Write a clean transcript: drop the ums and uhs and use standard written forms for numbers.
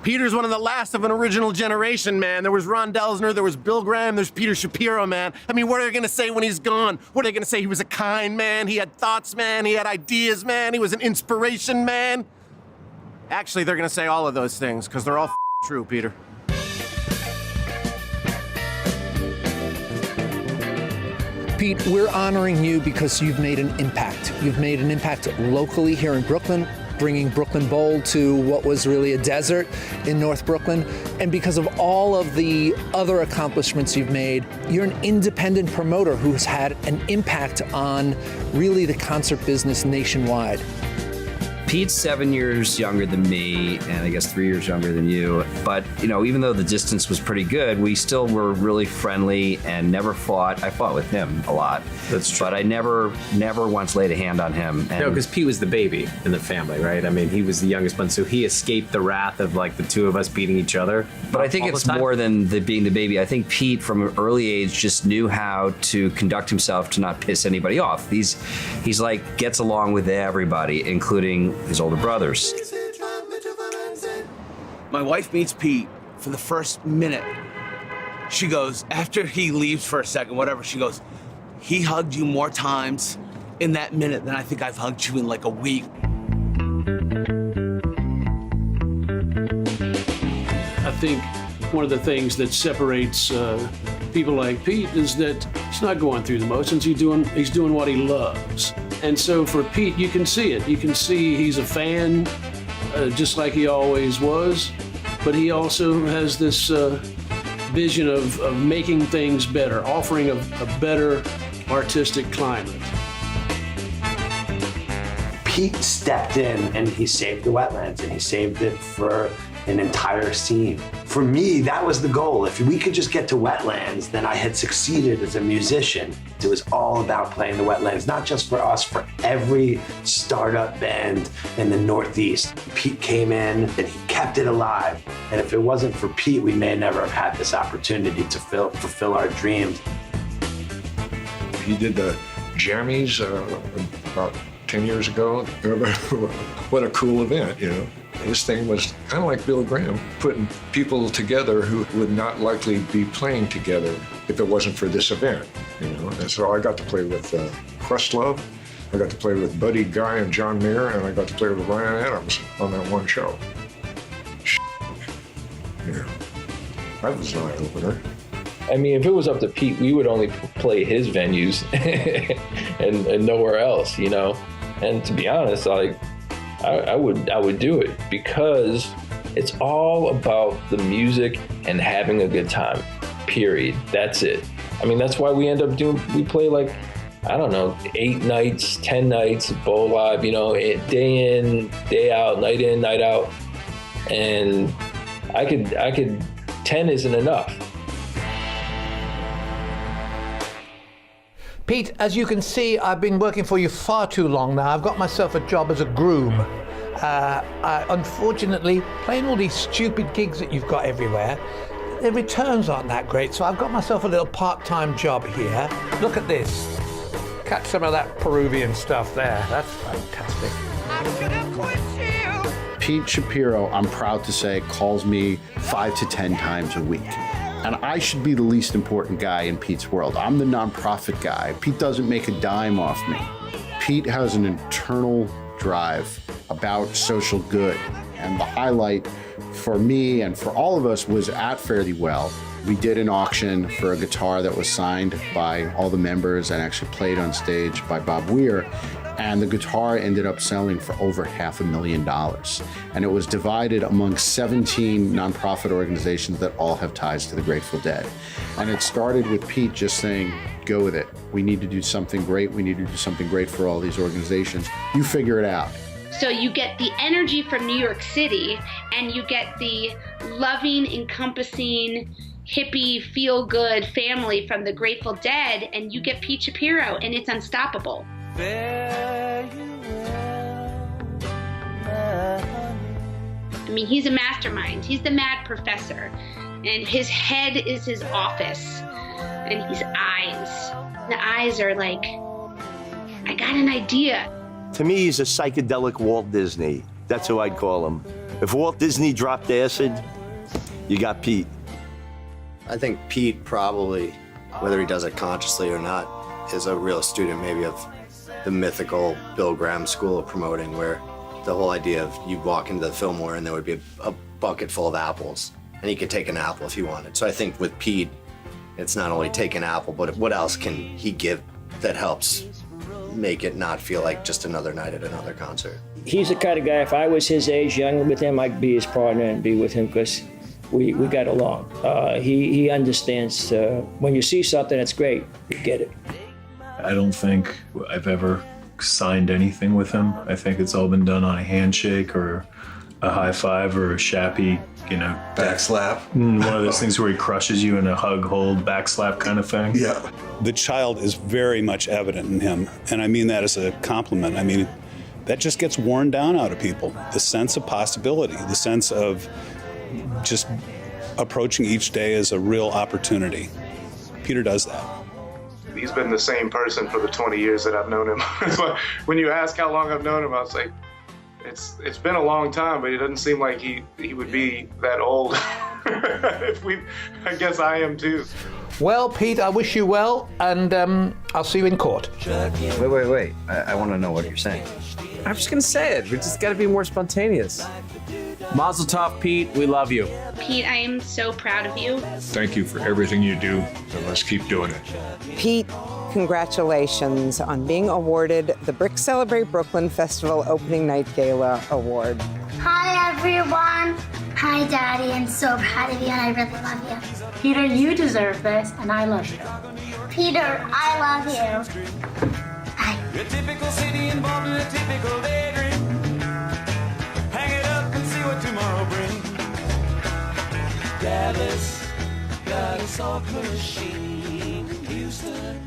Peter's one of the last of an original generation, man. There was Ron Delsner, there was Bill Graham, there's Peter Shapiro, man. I mean, what are they gonna say when he's gone? What are they gonna say? He was a kind man, he had thoughts, man, he had ideas, man, he was an inspiration, man. Actually, they're gonna say all of those things, because they're all true, Peter. Pete, we're honoring you because you've made an impact. You've made an impact locally here in Brooklyn, bringing Brooklyn Bowl to what was really a desert in North Brooklyn. And because of all of the other accomplishments you've made, you're an independent promoter who's had an impact on really the concert business nationwide. Pete's 7 years younger than me, and I guess 3 years younger than you. But, you know, even though the distance was pretty good, we still were really friendly and never fought. I fought with him a lot. That's true. But I never once laid a hand on him. No, because Pete was the baby in the family, right? I mean, he was the youngest one, so he escaped the wrath of, like, the two of us beating each other. But I think it's more than being the baby. I think Pete, from an early age, just knew how to conduct himself to not piss anybody off. He's like, gets along with everybody, including his older brothers. My wife meets Pete for the first minute. She goes, after he leaves for a second, whatever, she goes, he hugged you more times in that minute than I think I've hugged you in like a week. I think one of the things that separates people like Pete is that he's not going through the motions. He's doing what he loves. And so for Pete, you can see it. You can see he's a fan, just like he always was. But he also has this vision of making things better, offering a better artistic climate. Pete stepped in and he saved the wetlands, and he saved it for an entire scene. For me, that was the goal. If we could just get to wetlands, then I had succeeded as a musician. It was all about playing the wetlands, not just for us, for every startup band in the Northeast. Pete came in and he kept it alive. And if it wasn't for Pete, we may never have had this opportunity to fulfill our dreams. He did the jammies about 10 years ago. What a cool event, you know. His thing was kind of like Bill Graham, putting people together who would not likely be playing together if it wasn't for this event, you know. And so I got to play with Questlove, I got to play with Buddy Guy and John Mayer, and I got to play with Ryan Adams on that one show. You know, that was an eye-opener. I mean, if it was up to Pete, we would only play his venues and nowhere else, you know. And to be honest, like, I would do it because it's all about the music and having a good time, period. That's it. I mean, that's why we play like, I don't know, 8 nights, 10 nights, Bowl Live, you know, day in, day out, night in, night out. And I could, 10 isn't enough. Pete, as you can see, I've been working for you far too long now. I've got myself a job as a groom. Unfortunately, playing all these stupid gigs that you've got everywhere, the returns aren't that great, so I've got myself a little part-time job here. Look at this. Catch some of that Peruvian stuff there. That's fantastic. I should have quit you. Pete Shapiro, I'm proud to say, calls me 5 to 10 times a week. And I should be the least important guy in Pete's world. I'm the nonprofit guy. Pete doesn't make a dime off me. Pete has an internal drive about social good. And the highlight for me and for all of us was at Fare Thee Well. We did an auction for a guitar that was signed by all the members and actually played on stage by Bob Weir. And the guitar ended up selling for over $500,000. And it was divided among 17 nonprofit organizations that all have ties to the Grateful Dead. And it started with Pete just saying, go with it. We need to do something great. We need to do something great for all these organizations. You figure it out. So you get the energy from New York City, and you get the loving, encompassing, hippie, feel-good family from the Grateful Dead, and you get Pete Shapiro, and it's unstoppable. I mean, he's a mastermind. He's the mad professor, and his head is his office, and his eyes. The eyes are like, I got an idea. To me, he's a psychedelic Walt Disney. That's who I'd call him. If Walt Disney dropped acid, you got Pete. I think Pete probably, whether he does it consciously or not, is a real student maybe of the mythical Bill Graham school of promoting, where the whole idea of you'd walk into the Fillmore and there would be a bucket full of apples, and he could take an apple if he wanted. So I think with Pete, it's not only take an apple, but what else can he give that helps make it not feel like just another night at another concert? He's the kind of guy, if I was his age, young with him, I'd be his partner and be with him because we got along. He understands when you see something that's great, you get it. I don't think I've ever signed anything with him. I think it's all been done on a handshake or a high five or a Shappy, back slap. One of those things where he crushes you in a hug, hold, back slap kind of thing. Yeah. The child is very much evident in him, and I mean that as a compliment. I mean, that just gets worn down out of people. The sense of possibility, the sense of just approaching each day as a real opportunity. Peter does that. He's been the same person for the 20 years that I've known him. When you ask how long I've known him, I was like, it's been a long time, but it doesn't seem like he would be that old. I guess I am too. Well, Pete, I wish you well, and I'll see you in court. Wait. I want to know what you're saying. I'm just gonna say it. We just gotta be more spontaneous. Mazel tov, Pete. We love you. Pete, I am so proud of you. Thank you for everything you do, and let's keep doing it. Pete, congratulations on being awarded the BRIC Celebrate Brooklyn Festival Opening Night Gala Award. Hi, everyone. Hi, Daddy. I'm so proud of you, and I really love you. Peter, you deserve this, and I love you. Peter, I love you. Bye. A typical city involved in a typical daydream. Hang it up and see what tomorrow brings. Dallas got a soft machine. Houston